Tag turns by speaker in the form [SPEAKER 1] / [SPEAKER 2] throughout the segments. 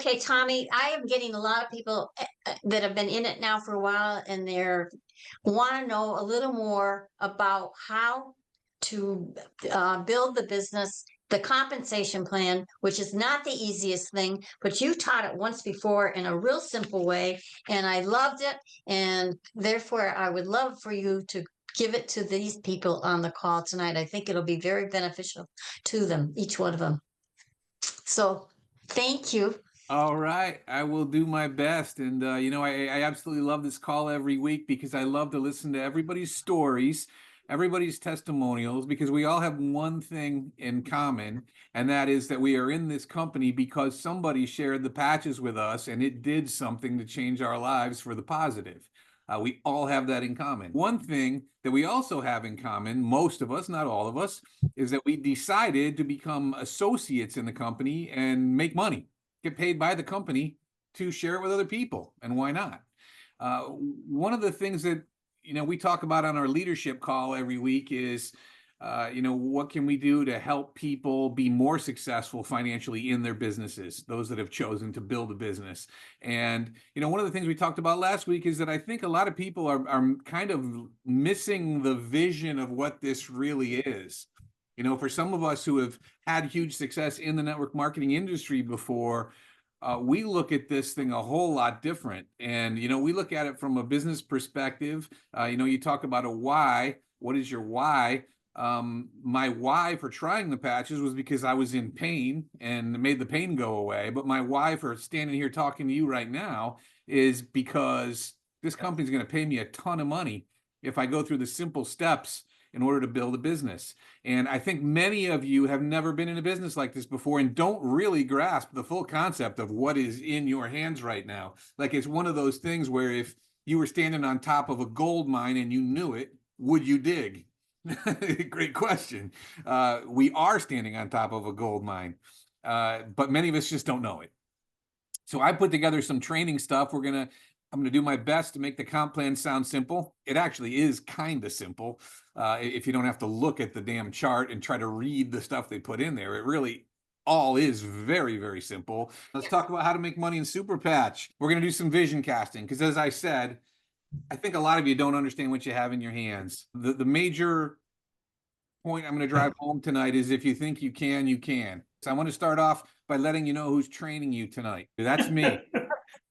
[SPEAKER 1] Okay, Tommy, I am getting a lot of people that have been in it now for a while, and they're want to know a little more about how to build the business, the compensation plan, which is not the easiest thing, but you taught it once before in a real simple way, and I loved it. And therefore, I would love for you to give it to these people on the call tonight. I think it'll be very beneficial to them, each one of them. So, thank you.
[SPEAKER 2] All right, I will do my best. And, I absolutely love this call every week because I love to listen to everybody's stories, everybody's testimonials, because we all have one thing in common, and that is that we are in this company because somebody shared the patches with us and it did something to change our lives for the positive. We all have that in common. One thing that we also have in common, most of us, not all of us, is that we decided to become associates in the company and make money, get paid by the company to share it with other people. And why not? One of the things that we talk about on our leadership call every week is what can we do to help people be more successful financially in their businesses, those that have chosen to build a business. And one of the things we talked about last week is that I think a lot of people are kind of missing the vision of what this really is. For some of us who have had huge success in the network marketing industry before, we look at this thing a whole lot different. And, we look at it from a business perspective. You talk about a why. What is your why? My why for trying the patches was because I was in pain and made the pain go away. But my why for standing here talking to you right now is because this company's going to pay me a ton of money if I go through the simple steps in order to build a business. And I think many of you have never been in a business like this before and don't really grasp the full concept of what is in your hands right now. Like, it's one of those things where if you were standing on top of a gold mine and you knew it, would you dig? Great question. We are standing on top of a gold mine, but many of us just don't know it. So I put together some training stuff. I'm gonna do my best to make the comp plan sound simple. It actually is kind of simple if you don't have to look at the damn chart and try to read the stuff they put in there. It really all is very, very simple. Let's talk about how to make money in Super Patch. We're gonna do some vision casting because, as I said, I think a lot of you don't understand what you have in your hands. The major point I'm going to drive home tonight is if you think you can, you can. So I want to start off by letting you know who's training you tonight. That's me.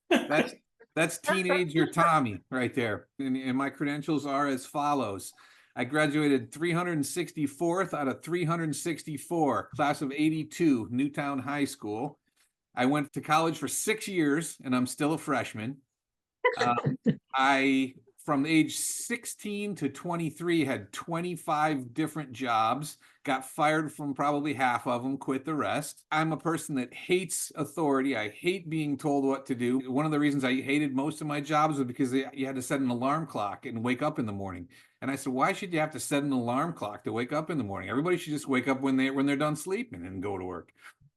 [SPEAKER 2] That's teenager Tommy right there. And my credentials are as follows. I graduated 364th out of 364, class of 82, Newtown High School. I went to college for 6 years and I'm still a freshman. I, from age 16 to 23, had 25 different jobs, got fired from probably half of them, quit the rest. I'm a person that hates authority. I hate being told what to do. One of the reasons I hated most of my jobs was because you had to set an alarm clock and wake up in the morning. And I said, why should you have to set an alarm clock to wake up in the morning? Everybody should just wake up when they're done sleeping and go to work.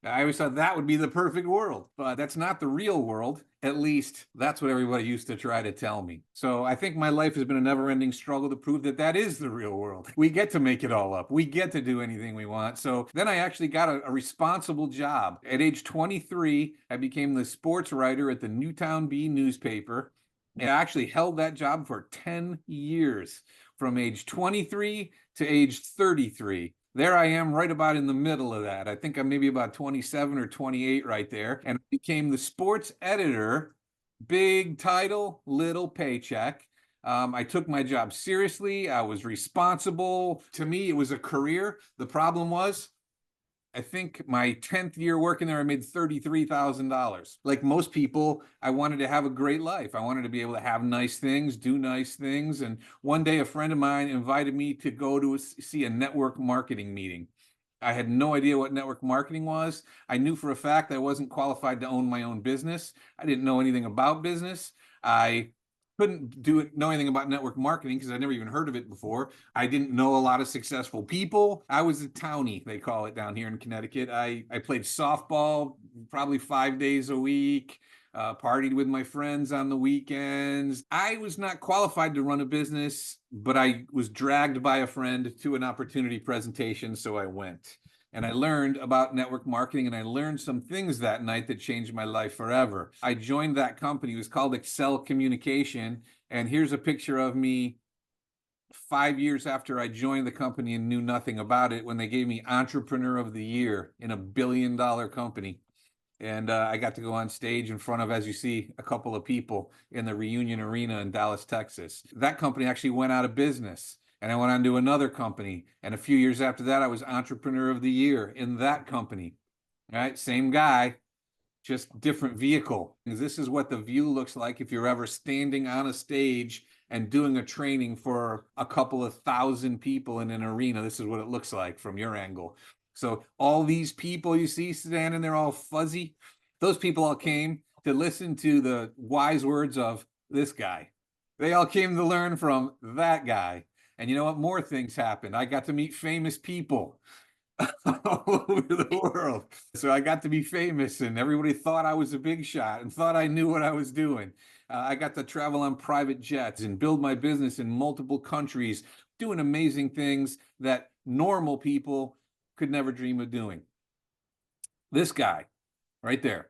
[SPEAKER 2] I always thought that would be the perfect world, but that's not the real world. At least that's what everybody used to try to tell me. So I think my life has been a never-ending struggle to prove that that is the real world. We get to make it all up. We get to do anything we want. So then I actually got a responsible job. At age 23, I became the sports writer at the Newtown Bee newspaper. And I actually held that job for 10 years, from age 23 to age 33. There I am right about in the middle of that. I think I'm maybe about 27 or 28 right there. And I became the sports editor. Big title, little paycheck. I took my job seriously. I was responsible. To me, it was a career. The problem was, I think my 10th year working there, I made $33,000. Like most people, I wanted to have a great life. I wanted to be able to have nice things, do nice things. And one day a friend of mine invited me to go to see a network marketing meeting. I had no idea what network marketing was. I knew for a fact I wasn't qualified to own my own business. I didn't know anything about business. I couldn't know anything about network marketing because I never even heard of it before. I didn't know a lot of successful people. I was a townie, they call it down here in Connecticut. I played softball probably 5 days a week, partied with my friends on the weekends. I was not qualified to run a business, but I was dragged by a friend to an opportunity presentation, so I went. And I learned about network marketing, and I learned some things that night that changed my life forever. I joined that company. It was called Excel Communication. And here's a picture of me 5 years after I joined the company and knew nothing about it, when they gave me Entrepreneur of the Year in $1 billion company. And I got to go on stage in front of, as you see, a couple of people in the Reunion Arena in Dallas, Texas. That company actually went out of business. And I went on to another company. And a few years after that, I was Entrepreneur of the Year in that company. All right, same guy, just different vehicle. This is what the view looks like if you're ever standing on a stage and doing a training for a couple of thousand people in an arena. This is what it looks like from your angle. So all these people you see standing there all fuzzy, those people all came to listen to the wise words of this guy. They all came to learn from that guy. And you know what? More things happened. I got to meet famous people all over the world. So I got to be famous, and everybody thought I was a big shot and thought I knew what I was doing. I got to travel on private jets and build my business in multiple countries, doing amazing things that normal people could never dream of doing. This guy right there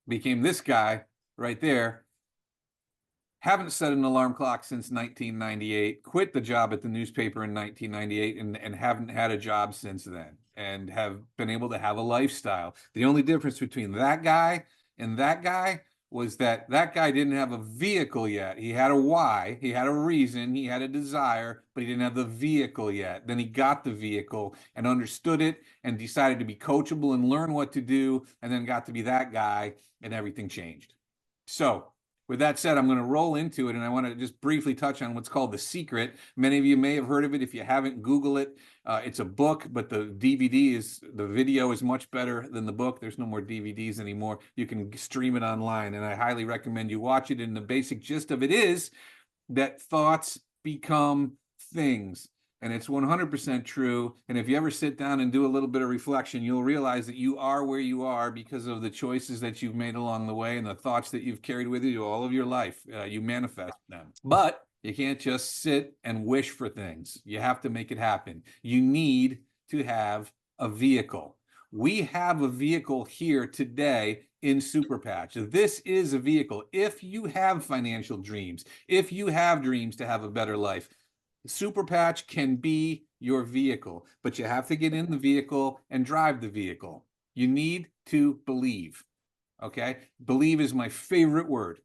[SPEAKER 2] became this guy right there. Haven't set an alarm clock since 1998, quit the job at the newspaper in 1998, and haven't had a job since then, and have been able to have a lifestyle. The only difference between that guy and that guy was that that guy didn't have a vehicle yet. He had a why, he had a reason, he had a desire, but he didn't have the vehicle yet. Then he got the vehicle and understood it and decided to be coachable and learn what to do, and then got to be that guy, and everything changed. So with that said, I'm going to roll into it, and I want to just briefly touch on what's called The Secret. Many of you may have heard of it. If you haven't, Google it. It's a book, but the video is much better than the book. There's no more DVDs anymore. You can stream it online, and I highly recommend you watch it. And the basic gist of it is that thoughts become things. And it's 100% true. And if you ever sit down and do a little bit of reflection, you'll realize that you are where you are because of the choices that you've made along the way and the thoughts that you've carried with you all of your life. You manifest them. But you can't just sit and wish for things. You have to make it happen. You need to have a vehicle. We have a vehicle here today in Super Patch. This is a vehicle. If you have financial dreams, if you have dreams to have a better life, Super Patch can be your vehicle, but you have to get in the vehicle and drive the vehicle. You need to believe, okay? Believe is my favorite word.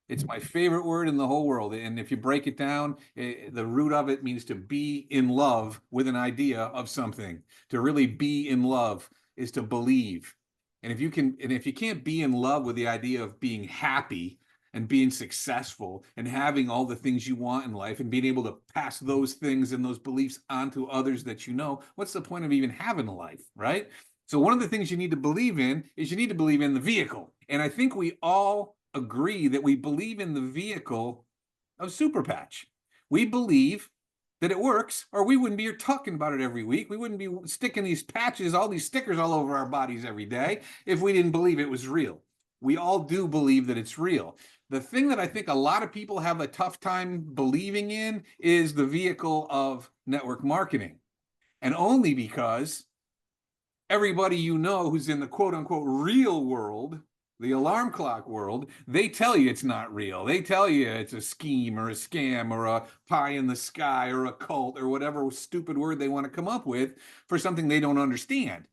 [SPEAKER 2] It's my favorite word in the whole world. And if you break it down, the root of it means to be in love with an idea of something. To really be in love is to believe. And if you can't be in love with the idea of being happy and being successful and having all the things you want in life and being able to pass those things and those beliefs onto others that you know, what's the point of even having a life, right? So one of the things you need to believe in is you need to believe in the vehicle. And I think we all agree that we believe in the vehicle of Super Patch. We believe that it works, or we wouldn't be here talking about it every week. We wouldn't be sticking these patches, all these stickers all over our bodies every day if we didn't believe it was real. We all do believe that it's real. The thing that I think a lot of people have a tough time believing in is the vehicle of network marketing. And only because everybody you know who's in the quote unquote real world, the alarm clock world, they tell you it's not real. They tell you it's a scheme or a scam or a pie in the sky or a cult or whatever stupid word they want to come up with for something they don't understand.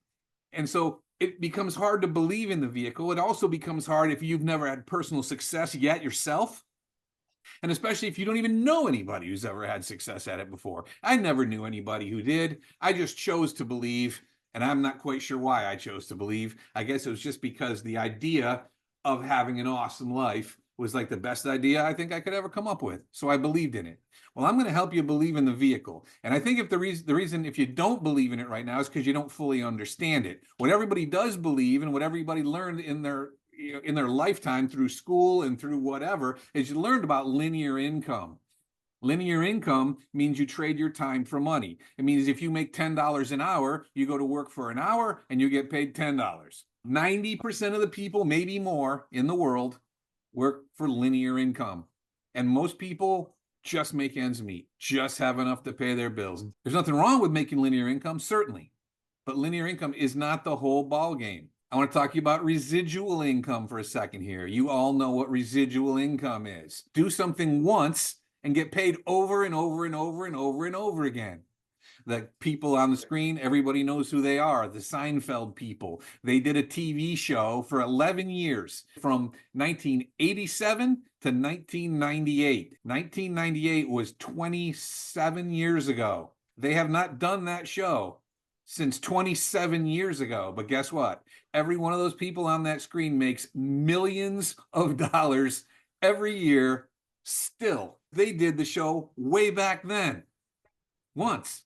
[SPEAKER 2] And so it becomes hard to believe in the vehicle. It also becomes hard if you've never had personal success yet yourself. And especially if you don't even know anybody who's ever had success at it before. I never knew anybody who did. I just chose to believe, and I'm not quite sure why I chose to believe. I guess it was just because the idea of having an awesome life was like the best idea I think I could ever come up with. So I believed in it. Well, I'm going to help you believe in the vehicle. And I think if the reason if you don't believe in it right now is because you don't fully understand it. What everybody does believe and what everybody learned in their lifetime through school and through whatever is you learned about linear income. Linear income means you trade your time for money. It means if you make $10 an hour, you go to work for an hour and you get paid $10. 90% of the people, maybe more, in the world work for linear income. And most people just make ends meet, just have enough to pay their bills. There's nothing wrong with making linear income, certainly. but linear income is not the whole ball game. I want to talk to you about residual income for a second here. You all know what residual income is. Do something once and get paid over and over and over and over and over again. The people on the screen, everybody knows who they are, the Seinfeld people. They did a TV show for 11 years, from 1987 to 1998. 1998 was 27 years ago. They have not done that show since 27 years ago. But guess what? Every one of those people on that screen makes millions of dollars every year still. They did the show way back then, once,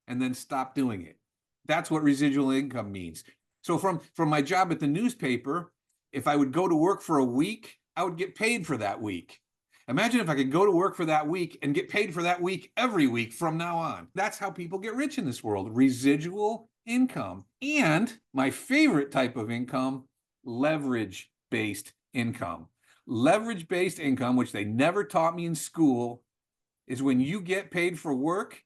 [SPEAKER 2] and then stopped doing it. That's what residual income means. So from my job at the newspaper, if I would go to work for a week, I would get paid for that week. Imagine if I could go to work for that week and get paid for that week every week from now on. That's how people get rich in this world, residual income. And my favorite type of income, leverage-based income. Leverage-based income, which they never taught me in school, is when you get paid for work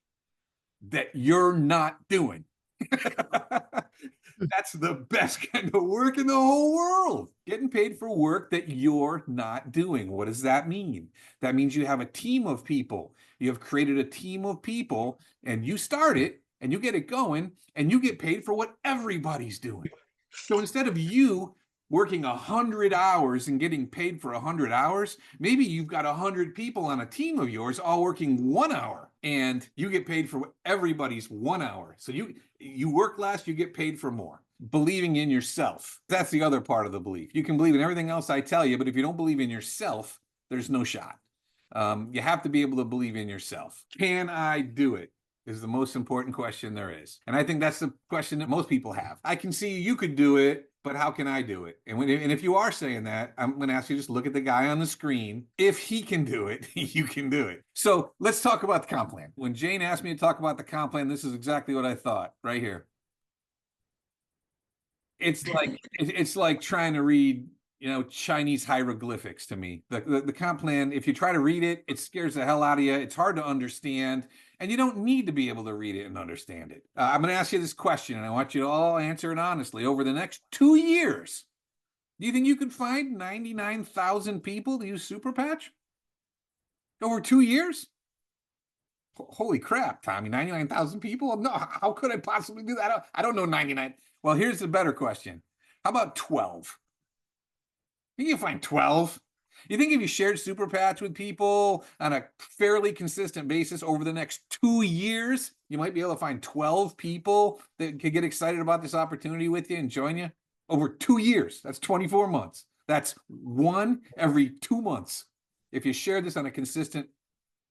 [SPEAKER 2] that you're not doing. That's the best kind of work in the whole world. Getting paid for work that you're not doing. What does that mean? That means you have a team of people. You have created a team of people, and you start it and you get it going, and you get paid for what everybody's doing. So instead of you working 100 hours and getting paid for 100 hours, maybe you've got 100 people on a team of yours all working 1 hour, and you get paid for everybody's 1 hour. So you work less, you get paid for more. Believing in yourself. That's the other part of the belief. You can believe in everything else I tell you, but if you don't believe in yourself, there's no shot. You have to be able to believe in yourself. Can I do it? Is the most important question there is. And I think that's the question that most people have. I can see you could do it, but how can I do it? And if you are saying that, I'm going to ask you to just look at the guy on the screen. If he can do it, you can do it. So let's talk about the comp plan. When Jane asked me to talk about the comp plan, this is exactly what I thought right here. It's like trying to read, Chinese hieroglyphics to me. The comp plan, if you try to read it, it scares the hell out of you. It's hard to understand, and you don't need to be able to read it and understand it. I'm going to ask you this question, and I want you to all answer it honestly. Over the next 2 years, do you think you could find 99,000 people to use Super Patch? Over 2 years? Holy crap, Tommy, 99,000 people? No, how could I possibly do that? I don't know 99. Well, here's the better question. How about 12? You can find 12. You think if you shared Super Patch with people on a fairly consistent basis over the next 2 years, you might be able to find 12 people that could get excited about this opportunity with you and join you? Over 2 years, that's 24 months. That's 1 every 2 months if you share this on a consistent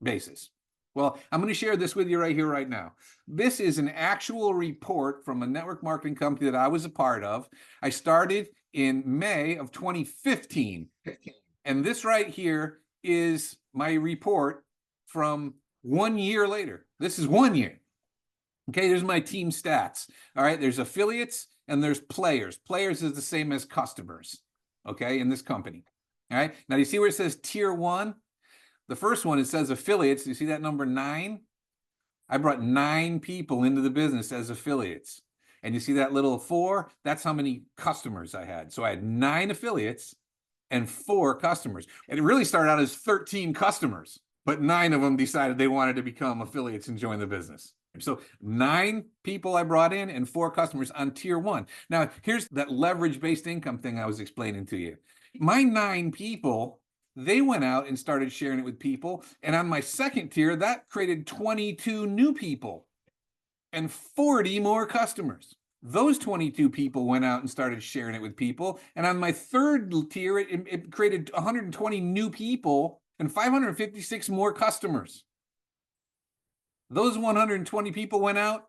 [SPEAKER 2] basis. Well, I'm going to share this with you right here, right now. This is an actual report from a network marketing company that I was a part of. I started in May of 2015. And this right here is my report from 1 year later. This is 1 year. Okay, there's my team stats. All right, there's affiliates and there's players. Players is the same as customers, okay, in this company. All right, now you see where it says tier 1? The first one, it says affiliates. You see that number 9? I brought 9 people into the business as affiliates. And you see that little 4? That's how many customers I had. So I had 9 affiliates and 4 customers. And it really started out as 13 customers, but 9 of them decided they wanted to become affiliates and join the business. So 9 people I brought in and 4 customers on tier 1. Now, here's that leverage-based income thing I was explaining to you. My 9 people, they went out and started sharing it with people. And on my second tier, that created 22 new people and 40 more customers. Those 22 people went out and started sharing it with people. And on my third tier, it created 120 new people and 556 more customers. Those 120 people went out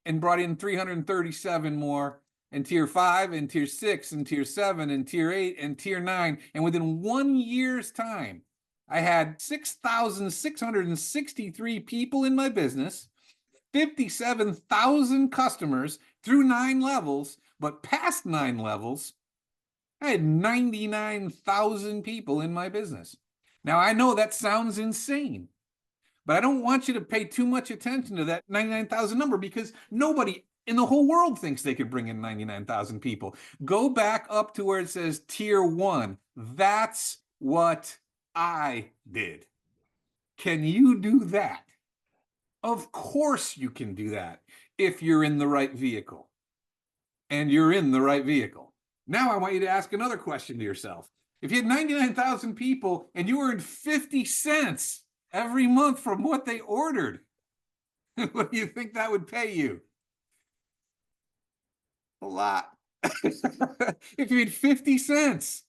[SPEAKER 2] and brought in 337 more in tier 5 and tier 6 and tier 7 and tier 8 and tier 9. And within 1 year's time, I had 6,663 people in my business, 57,000 customers through 9 levels, but past 9 levels, I had 99,000 people in my business. Now, I know that sounds insane, but I don't want you to pay too much attention to that 99,000 number, because nobody in the whole world thinks they could bring in 99,000 people. Go back up to where it says tier 1. That's what I did. Can you do that? Of course you can do that if you're in the right vehicle. And you're in the right vehicle. Now I want you to ask another question to yourself. If you had 99,000 people and you earned 50 cents every month from what they ordered, what do you think that would pay you? A lot. If you had 50 cents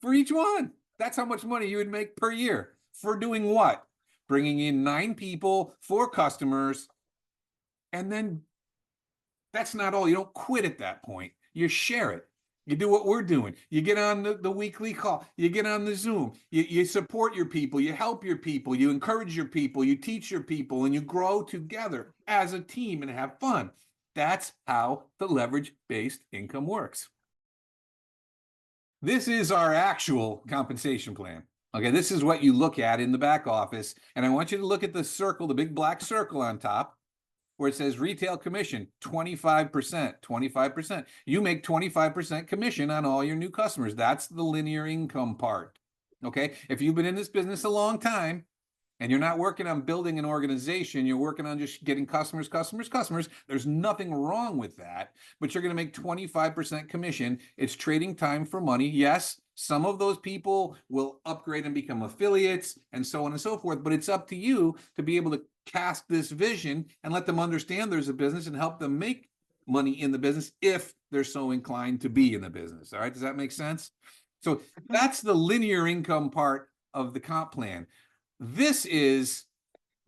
[SPEAKER 2] for each one, that's how much money you would make per year. For doing what? Bringing in 9 people, 4 customers, and then that's not all. You don't quit at that point. You share it. You do what we're doing. You get on the weekly call. You get on the Zoom. You support your people. You help your people. You encourage your people. You teach your people, and you grow together as a team and have fun. That's how the leverage-based income works. This is our actual compensation plan. Okay, this is what you look at in the back office. And I want you to look at the circle, the big black circle on top, where it says retail commission, 25%, 25%. You make 25% commission on all your new customers. That's the linear income part. Okay, if you've been in this business a long time, and you're not working on building an organization, you're working on just getting customers, there's nothing wrong with that, but you're going to make 25% commission. It's trading time for money. Yes, some of those people will upgrade and become affiliates and so on and so forth, but it's up to you to be able to cast this vision and let them understand there's a business and help them make money in the business if they're so inclined to be in the business. All right, does that make sense? So that's the linear income part of the comp plan. This is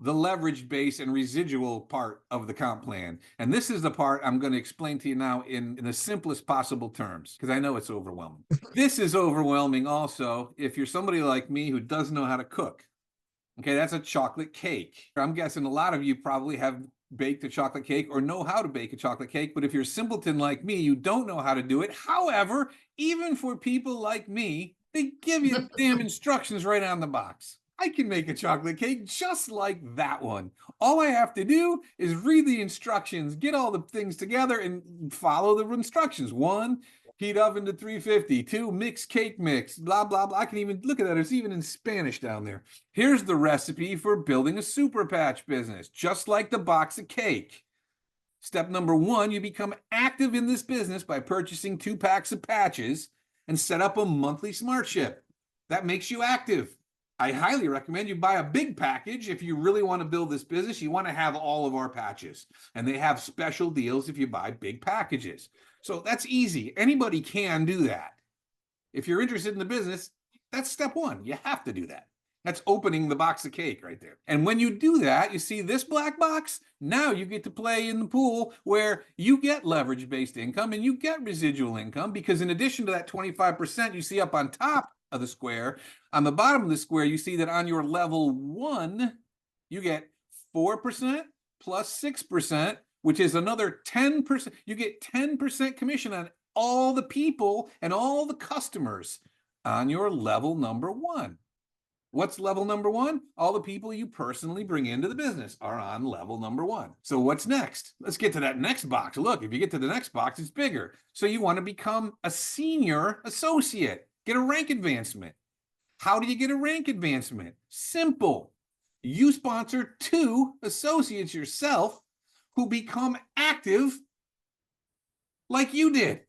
[SPEAKER 2] the leverage base and residual part of the comp plan. And this is the part I'm going to explain to you now in the simplest possible terms, because I know it's overwhelming. This is overwhelming also if you're somebody like me who doesn't know how to cook. Okay, that's a chocolate cake. I'm guessing a lot of you probably have baked a chocolate cake or know how to bake a chocolate cake, but if you're a simpleton like me, you don't know how to do it. However, even for people like me, they give you the damn instructions right on the box. I can make a chocolate cake just like that one. All I have to do is read the instructions, get all the things together, and follow the instructions. 1, heat oven to 350. 2, mix cake mix, blah, blah, blah. I can even look at that. It's even in Spanish down there. Here's the recipe for building a super patch business, just like the box of cake. Step number 1, you become active in this business by purchasing 2 packs of patches and set up a monthly smart ship. That makes you active. I highly recommend you buy a big package if you really want to build this business. You want to have all of our patches, and they have special deals if you buy big packages. So that's easy. Anybody can do that. If you're interested in the business, that's step 1. You have to do that. That's opening the box of cake right there. And when you do that, you see this black box? Now you get to play in the pool where you get leverage-based income and you get residual income, because in addition to that 25% you see up on top of the square, on the bottom of the square, you see that on your level 1, you get 4% plus 6%, which is another 10%. You get 10% commission on all the people and all the customers on your level number 1. What's level number 1? All the people you personally bring into the business are on level number 1. So what's next? Let's get to that next box. Look, if you get to the next box, it's bigger. So you want to become a senior associate, get a rank advancement. How do you get a rank advancement? Simple. You sponsor 2 associates yourself who become active like you did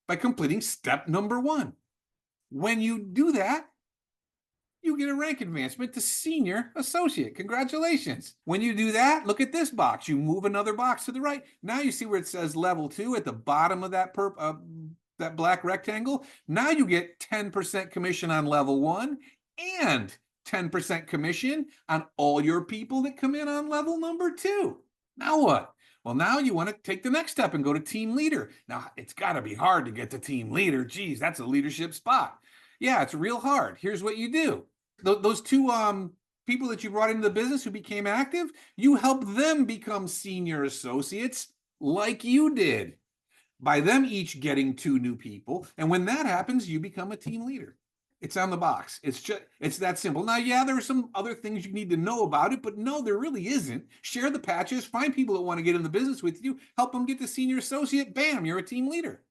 [SPEAKER 2] by completing step number 1. When you do that, you get a rank advancement to senior associate. Congratulations. When you do that, look at this box. You move another box to the right. Now you see where it says level 2 at the bottom of that that black rectangle. Now you get 10% commission on level 1 and 10% commission on all your people that come in on level number 2. Now what? Well, now you want to take the next step and go to team leader. Now, it's got to be hard to get to team leader. Geez, that's a leadership spot. Yeah, it's real hard. Here's what you do. Those 2 people that you brought into the business who became active, you help them become senior associates like you did by them each getting 2 new people. And when that happens, you become a team leader. It's on the box. It's that simple. Now, yeah, there are some other things you need to know about it, but no, there really isn't. Share the patches, find people that want to get in the business with you, help them get to senior associate. Bam, you're a team leader.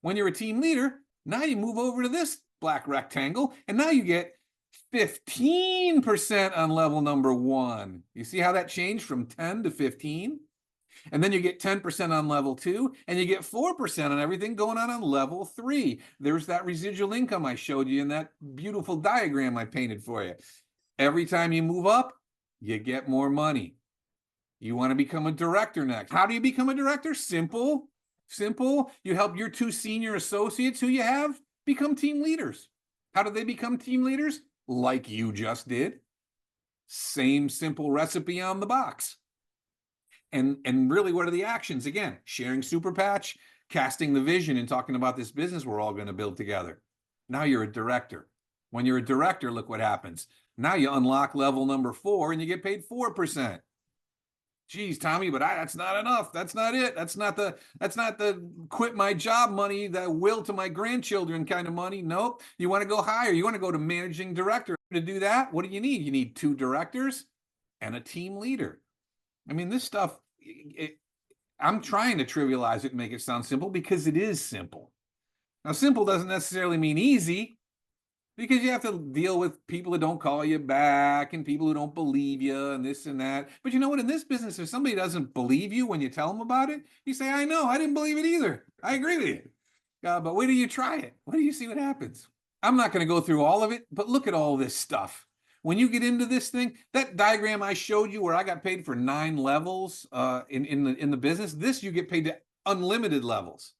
[SPEAKER 2] When you're a team leader, now you move over to this black rectangle, and now you get 15% on level number 1. You see how that changed from 10 to 15? And then you get 10% on level 2, and you get 4% on everything going on level 3. There's that residual income I showed you in that beautiful diagram I painted for you. Every time you move up, you get more money. You want to become a director next. How do you become a director? Simple. You help your 2 senior associates who you have become team leaders. How do they become team leaders? Like you just did. Same simple recipe on the box. And really, what are the actions? Again, sharing Super Patch, casting the vision, and talking about this business we're all going to build together. Now you're a director. When you're a director, look what happens. Now you unlock level number 4 and you get paid 4%. Geez, Tommy, but that's not enough. That's not it. That's not the quit my job money, the will to my grandchildren kind of money. Nope. You want to go higher. You want to go to managing director. To do that, what do you need? You need 2 directors and a team leader. I mean, this stuff, I'm trying to trivialize it and make it sound simple because it is simple. Now, simple doesn't necessarily mean easy, because you have to deal with people that don't call you back and people who don't believe you and this and that. But you know what? In this business, if somebody doesn't believe you when you tell them about it, you say, I know, I didn't believe it either. I agree with you. But wait till you try it. Wait till you see what happens. I'm not going to go through all of it, but look at all this stuff. When you get into this thing, that diagram I showed you where I got paid for 9 levels in the business, this you get paid to unlimited levels.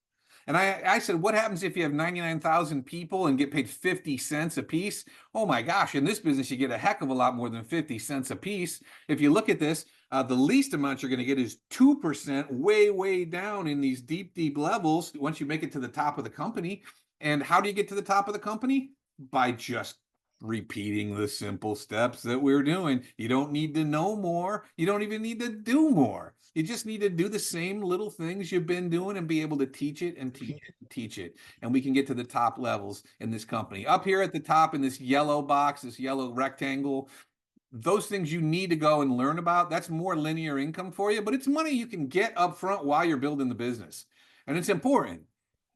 [SPEAKER 2] And I said, what happens if you have 99,000 people and get paid 50 cents a piece? Oh my gosh, in this business, you get a heck of a lot more than 50 cents a piece. If you look at this, the least amount you're going to get is 2%, way down in these deep levels once you make it to the top of the company. And how do you get to the top of the company? By just repeating the simple steps that we're doing. You don't need to know more. You don't even need to do more. You just need to do the same little things you've been doing and be able to teach it and teach it and teach it. And we can get to the top levels in this company. Up here at the top in this yellow box, this yellow rectangle, those things you need to go and learn about, that's more linear income for you, but it's money you can get up front while you're building the business. And it's important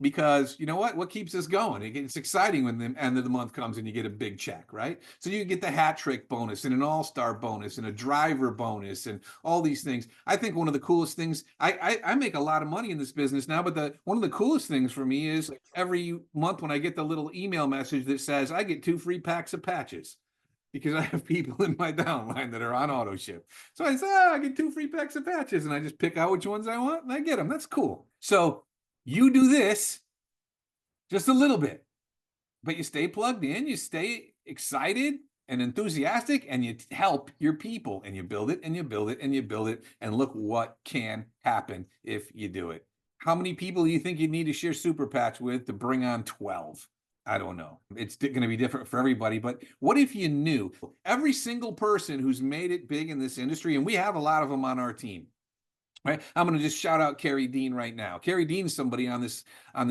[SPEAKER 2] because you know what keeps us going? It's exciting when the end of the month comes and you get a big check, right? So you get the hat trick bonus and an all-star bonus and a driver bonus and all these things. I think one of the coolest things, I make a lot of money in this business now, but one of the coolest things for me is every month when I get the little email message that says I get 2 free packs of patches, because I have people in my downline that are on auto ship. So I say, I get 2 free packs of patches, and I just pick out which ones I want and I get them. That's cool. So you do this just a little bit, but you stay plugged in, you stay excited and enthusiastic, and you help your people, and you build it and you build it and you build it, and look what can happen if you do it. How many people do you think you need to share Super Patch with to bring on 12? I don't know. It's going to be different for everybody, but what if you knew every single person who's made it big in this industry, and we have a lot of them on our team, right? I'm going to just shout out Carrie Dean right now. Carrie Dean's somebody on this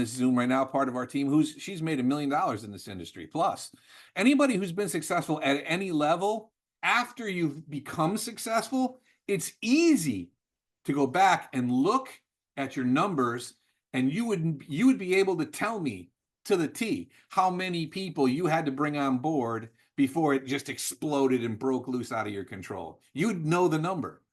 [SPEAKER 2] Zoom right now, part of our team, she's made $1 million in this industry. Plus, anybody who's been successful at any level, after you've become successful, it's easy to go back and look at your numbers, and you would be able to tell me to the T how many people you had to bring on board before it just exploded and broke loose out of your control. You'd know the number.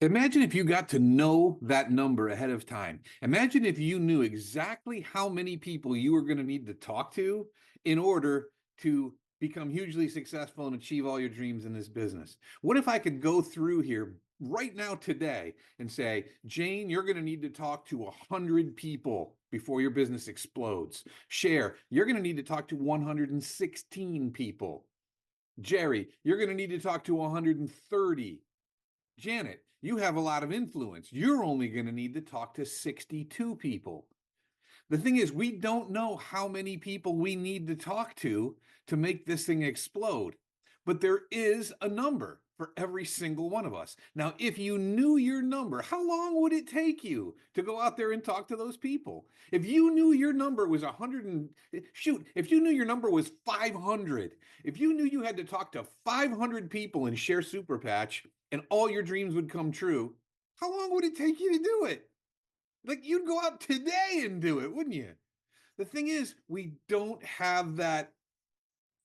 [SPEAKER 2] Imagine if you got to know that number ahead of time. Imagine if you knew exactly how many people you were going to need to talk to in order to become hugely successful and achieve all your dreams in this business. What if I could go through here right now today and say, Jane, you're going to need to talk to 100 people before your business explodes. Cher, you're going to need to talk to 116 people. Jerry, you're going to need to talk to 130. Janet, you have a lot of influence. You're only going to need to talk to 62 people. The thing is, we don't know how many people we need to talk to make this thing explode. But there is a number. for every single one of us. Now, if you knew your number, how long would it take you to go out there and talk to those people? If you knew your number was 100 and shoot, if you knew your number was 500, if you knew you had to talk to 500 people and share Super Patch and all your dreams would come true, how long would it take you to do it? Like, you'd go out today and do it, wouldn't you? The thing is, we don't have that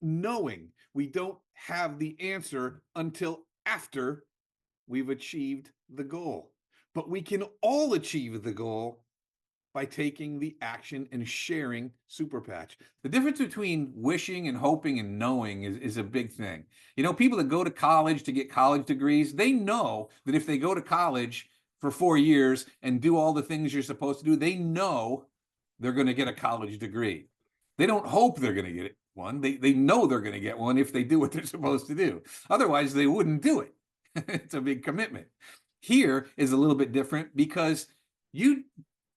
[SPEAKER 2] knowing. We don't have the answer until after we've achieved the goal. But we can all achieve the goal by taking the action and sharing Super Patch. The difference between wishing and hoping and knowing is a big thing. You know, people that go to college to get college degrees, they know that if they go to college for 4 years and do all the things you're supposed to do, they know they're going to get a college degree. They don't hope they're going to get one. They know they're going to get one if they do what they're supposed to do. Otherwise, they wouldn't do it. It's a big commitment. Here is a little bit different because you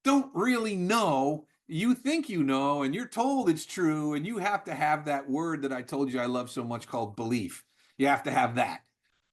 [SPEAKER 2] don't really know. You think you know, and you're told it's true, and you have to have that word that I told you I love so much called belief. You have to have that.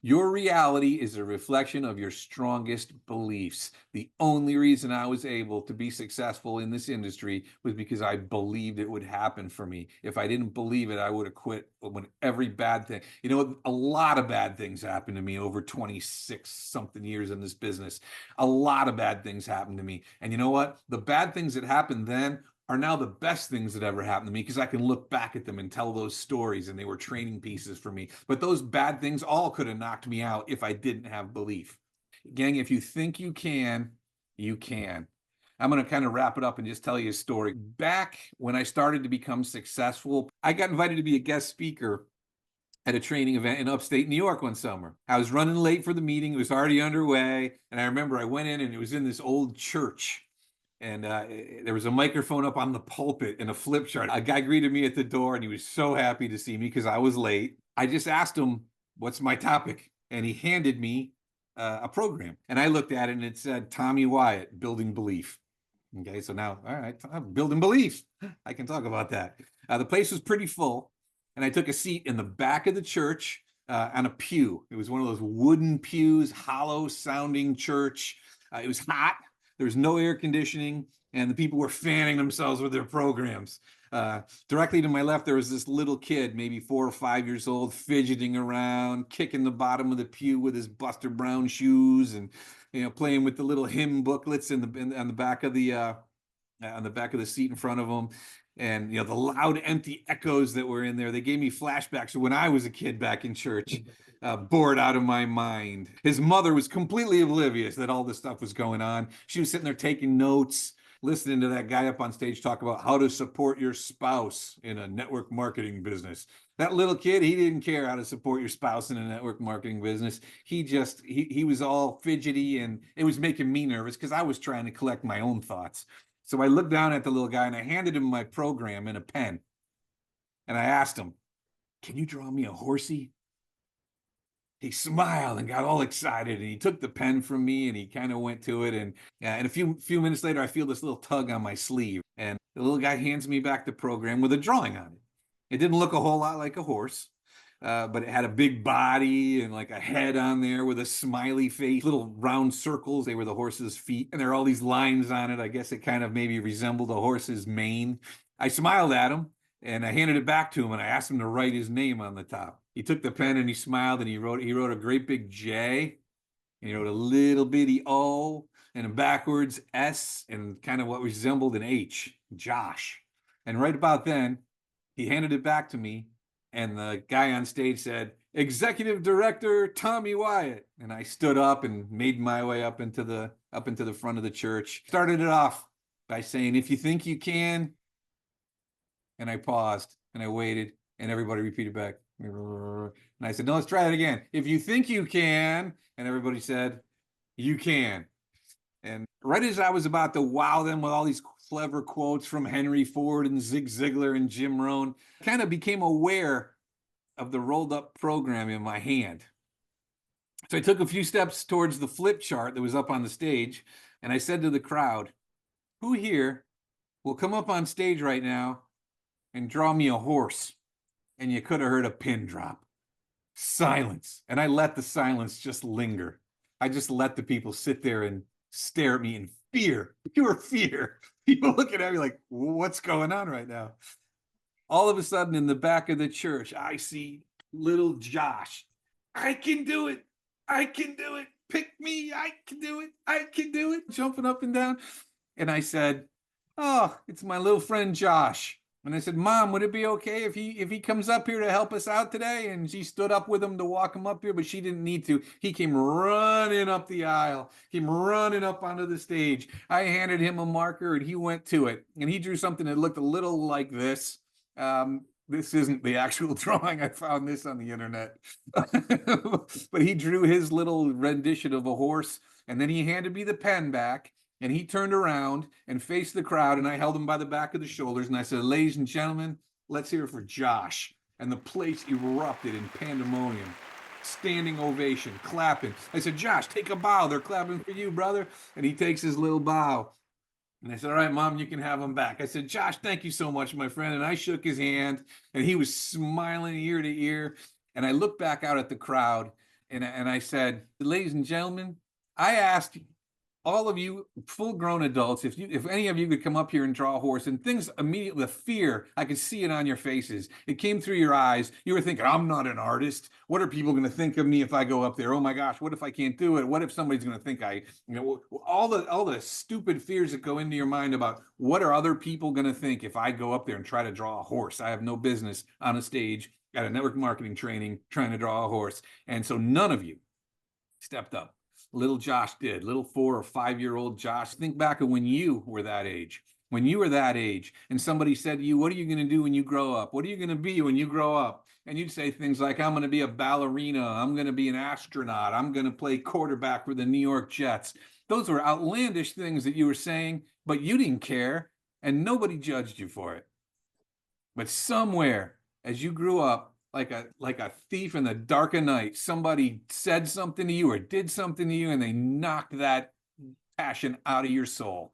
[SPEAKER 2] Your reality is a reflection of your strongest beliefs. The only reason I was able to be successful in this industry was because I believed it would happen for me. If I didn't believe it, I would have quit when every bad thing, you know, a lot of bad things happened to me over 26 something years in this business. A lot of bad things happened to me. And you know what? The bad things that happened then are now the best things that ever happened to me because I can look back at them and tell those stories, and they were training pieces for me. But those bad things all could have knocked me out if I didn't have belief. Gang, if you think you can, you can. I'm going to kind of wrap it up and just tell you a story. Back when I started to become successful, I got invited to be a guest speaker at a training event in upstate New York one summer. I was running late for the meeting. It was already underway. And I remember I went in and it was in this old church. And there was a microphone up on the pulpit and a flip chart. A guy greeted me at the door and he was so happy to see me because I was late. I just asked him, what's my topic? And he handed me a program. And I looked at it and it said, Tommy Wyatt, Building Belief. Okay, so now, all right, I'm building belief. I can talk about that. The place was pretty full. And I took a seat in the back of the church on a pew. It was one of those wooden pews, hollow sounding church. It was hot. There was no air conditioning, and the people were fanning themselves with their programs. Directly to my left, there was this little kid, maybe 4 or 5 years old, fidgeting around, kicking the bottom of the pew with his Buster Brown shoes, and playing with the little hymn booklets on the back of the seat in front of him. And the loud, empty echoes that were in there, they gave me flashbacks of when I was a kid back in church. Bored out of my mind. His mother was completely oblivious that all this stuff was going on. She was sitting there taking notes, listening to that guy up on stage talk about how to support your spouse in a network marketing business. That little kid, he didn't care how to support your spouse in a network marketing business. He was all fidgety, and it was making me nervous because I was trying to collect my own thoughts. So I looked down at the little guy and I handed him my program and a pen. And I asked him, can you draw me a horsey? He smiled and got all excited, and he took the pen from me and he kind of went to it. And a few minutes later, I feel this little tug on my sleeve, and the little guy hands me back the program with a drawing on it. It didn't look a whole lot like a horse, but it had a big body and like a head on there with a smiley face, little round circles. They were the horse's feet, and there are all these lines on it. I guess it kind of maybe resembled a horse's mane. I smiled at him. And I handed it back to him, and I asked him to write his name on the top. He took the pen and he smiled, and he wrote a great big J, and he wrote a little bitty O, and a backwards S, and kind of what resembled an H, Josh. And right about then, he handed it back to me, and the guy on stage said, Executive Director Tommy Wyatt. And I stood up and made my way up into the front of the church. Started it off by saying, if you think you can. And I paused and I waited, and everybody repeated back. And I said, no, let's try it again. If you think you can. And everybody said, you can. And right as I was about to wow them with all these clever quotes from Henry Ford and Zig Ziglar and Jim Rohn, I kind of became aware of the rolled up program in my hand. So I took a few steps towards the flip chart that was up on the stage, and I said to the crowd, who here will come up on stage right now and draw me a horse? And you could have heard a pin drop. Silence. And I let the silence just linger. I just let the people sit there and stare at me in fear, pure fear. People looking at me like, what's going on right now? All of a sudden, in the back of the church, I see little Josh. I can do it. I can do it. Pick me. I can do it. I can do it. Jumping up and down. And I said, oh, it's my little friend Josh. And I said, Mom, would it be okay if he comes up here to help us out today? And she stood up with him to walk him up here, but she didn't need to. He came running up the aisle, came running up onto the stage. I handed him a marker and he went to it. And he drew something that looked a little like this. This isn't the actual drawing. I found this on the internet. But he drew his little rendition of a horse, and then he handed me the pen back. And he turned around and faced the crowd, and I held him by the back of the shoulders, and I said, ladies and gentlemen, let's hear it for Josh. And the place erupted in pandemonium, standing ovation, clapping. I said, Josh, take a bow. They're clapping for you, brother. And he takes his little bow. And I said, all right, Mom, you can have him back. I said, Josh, thank you so much, my friend. And I shook his hand, and he was smiling ear to ear. And I looked back out at the crowd, and I said, ladies and gentlemen, I asked all of you full-grown adults, if any of you could come up here and draw a horse, and things immediately, the fear, I could see it on your faces. It came through your eyes. You were thinking, I'm not an artist. What are people going to think of me if I go up there? Oh my gosh, what if I can't do it? What if somebody's going to think all the stupid fears that go into your mind about what are other people going to think if I go up there and try to draw a horse? I have no business on a stage at a network marketing training trying to draw a horse. And so none of you stepped up. Little Josh did. Little 4 or 5-year-old Josh. Think back of when you were that age. When you were that age and somebody said to you, what are you going to do when you grow up? What are you going to be when you grow up? And you'd say things like, I'm going to be a ballerina. I'm going to be an astronaut. I'm going to play quarterback for the New York Jets. Those were outlandish things that you were saying, but you didn't care and nobody judged you for it. But somewhere as you grew up, like a thief in the dark of night, somebody said something to you or did something to you, and they knocked that passion out of your soul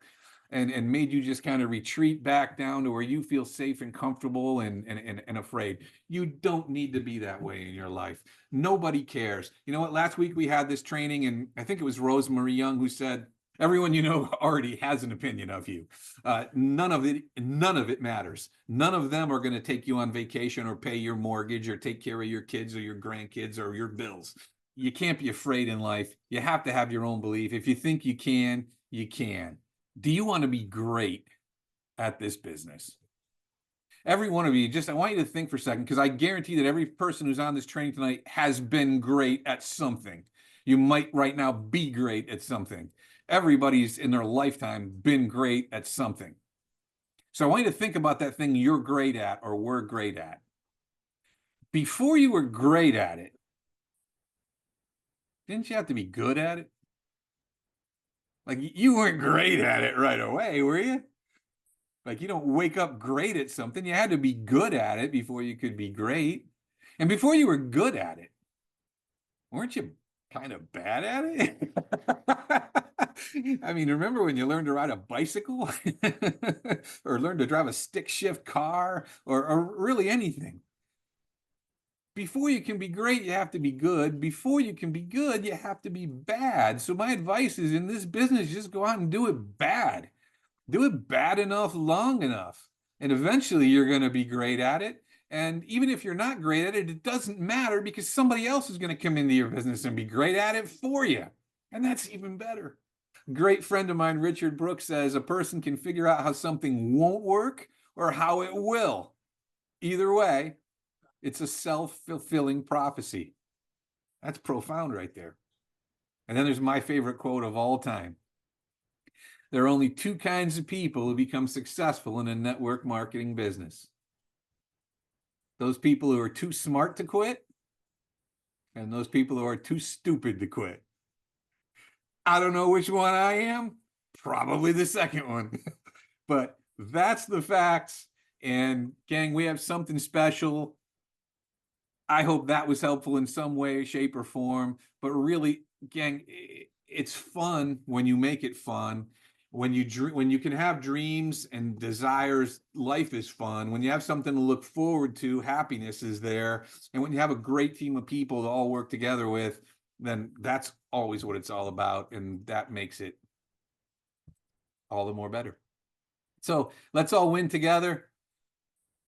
[SPEAKER 2] and made you just kind of retreat back down to where you feel safe and comfortable and afraid. You don't need to be that way in your life. Nobody cares. You know what? Last week we had this training, and I think it was Rosemary Young who said, everyone you know already has an opinion of you. None of it matters. None of them are going to take you on vacation or pay your mortgage or take care of your kids or your grandkids or your bills. You can't be afraid in life. You have to have your own belief. If you think you can, you can. Do you want to be great at this business? Every one of you, I want you to think for a second, because I guarantee that every person who's on this training tonight has been great at something. You might right now be great at something. Everybody's in their lifetime been great at something. So I want you to think about that thing you're great at or were great at. Before you were great at it, didn't you have to be good at it? Like you weren't great at it right away, were you? Like you don't wake up great at something. You had to be good at it before you could be great. And before you were good at it, weren't you kind of bad at it? I mean, remember when you learned to ride a bicycle or learned to drive a stick shift car or really anything? Before you can be great, you have to be good. Before you can be good, you have to be bad. So my advice is in this business, just go out and do it bad. Do it bad enough, long enough. And eventually you're going to be great at it. And even if you're not great at it, it doesn't matter because somebody else is going to come into your business and be great at it for you. And that's even better. A great friend of mine, Richard Brooks, says a person can figure out how something won't work or how it will. Either way, it's a self-fulfilling prophecy. That's profound right there. And then there's my favorite quote of all time. There are only two kinds of people who become successful in a network marketing business. Those people who are too smart to quit and those people who are too stupid to quit. I don't know which one I am. Probably the second one. But that's the facts. And gang, we have something special. I hope that was helpful in some way, shape, or form. But really, gang, it's fun when you make it fun. when you can have dreams and desires, life is fun. When you have something to look forward to, happiness is there. And when you have a great team of people to all work together with, then that's always what it's all about, and that makes it all the more better. So let's all win together.